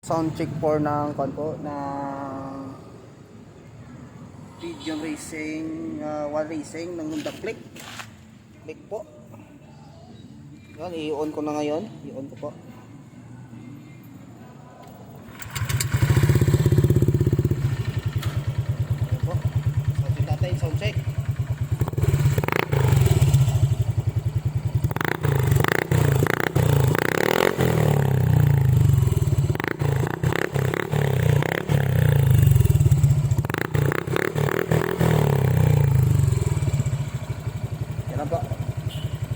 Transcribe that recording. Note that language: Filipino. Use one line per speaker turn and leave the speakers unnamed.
Sound check for ng konpo ng Podium racing, one racing ng Honda click po. Yan, i-on ko na ngayon, i-on ko po. Ayan po, sound check natin, sound check.